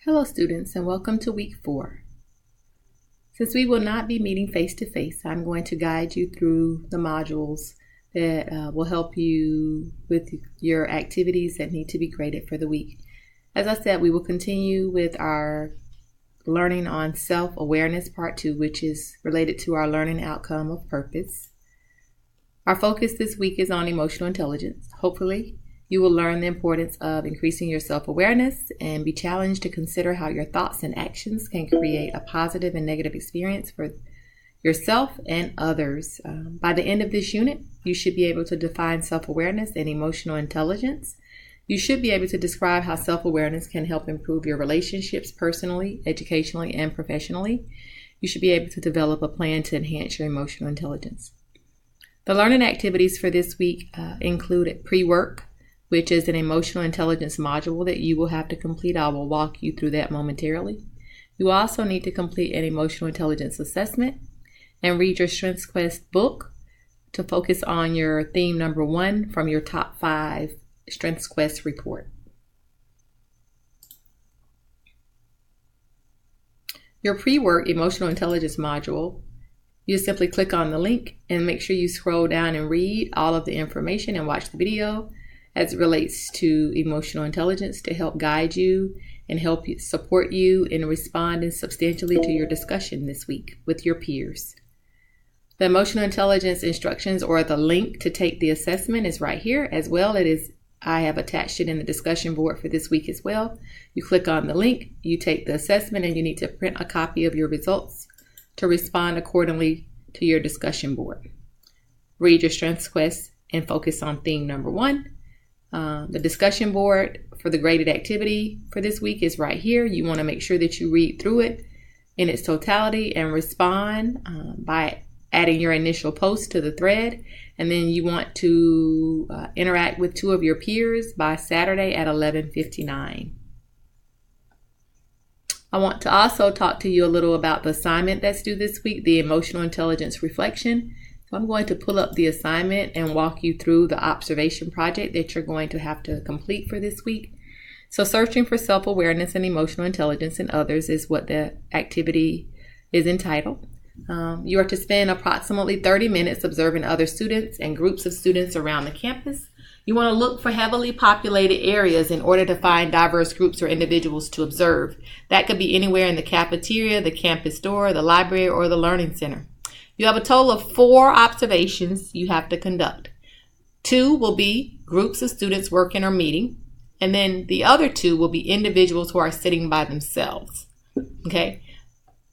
Hello students, and welcome to week 4. Since we will not be meeting face-to-face, I'm going to guide you through the modules that will help you with your activities that need to be graded for the week. As I said, we will continue with our learning on self-awareness part 2, which is related to our learning outcome of purpose. Our focus this week is on emotional intelligence. Hopefully, you will learn the importance of increasing your self-awareness and be challenged to consider how your thoughts and actions can create a positive and negative experience for yourself and others. By the end of this unit, you should be able to define self-awareness and emotional intelligence. You should be able to describe how self-awareness can help improve your relationships personally, educationally, and professionally. You should be able to develop a plan to enhance your emotional intelligence. The learning activities for this week include pre-work, which is an emotional intelligence module that you will have to complete. I will walk you through that momentarily. You also need to complete an emotional intelligence assessment and read your Strengths Quest book to focus on your theme number 1 from your top 5 Strengths Quest report. Your pre-work emotional intelligence module, you simply click on the link and make sure you scroll down and read all of the information and watch the video as it relates to emotional intelligence to help guide you and help support you in responding substantially to your discussion this week with your peers. The emotional intelligence instructions or the link to take the assessment is right here as well. I have attached it in the discussion board for this week as well. You click on the link, you take the assessment, and you need to print a copy of your results to respond accordingly to your discussion board. Read your Strengths Quest and focus on theme number 1. The discussion board for the graded activity for this week is right here. You want to make sure that you read through it in its totality and respond by adding your initial post to the thread. And then you want to interact with 2 of your peers by Saturday at 11:59. I want to also talk to you a little about the assignment that's due this week, the emotional intelligence reflection. So I'm going to pull up the assignment and walk you through the observation project that you're going to have to complete for this week. So searching for self-awareness and emotional intelligence in others is what the activity is entitled. You are to spend approximately 30 minutes observing other students and groups of students around the campus. You want to look for heavily populated areas in order to find diverse groups or individuals to observe. That could be anywhere in the cafeteria, the campus store, the library, or the learning center. You have a total of 4 observations you have to conduct. 2 will be groups of students working or meeting, and then the other 2 will be individuals who are sitting by themselves. Okay?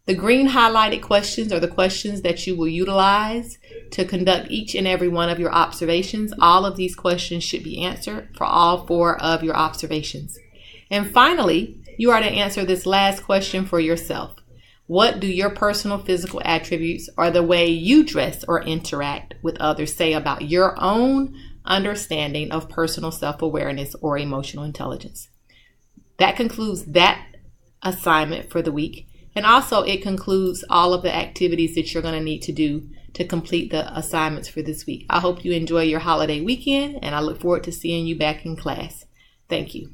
The green highlighted questions are the questions that you will utilize to conduct each and every one of your observations. All of these questions should be answered for all 4 of your observations. And finally, you are to answer this last question for yourself. What do your personal physical attributes or the way you dress or interact with others say about your own understanding of personal self-awareness or emotional intelligence? That concludes that assignment for the week. And also it concludes all of the activities that you're going to need to do to complete the assignments for this week. I hope you enjoy your holiday weekend, and I look forward to seeing you back in class. Thank you.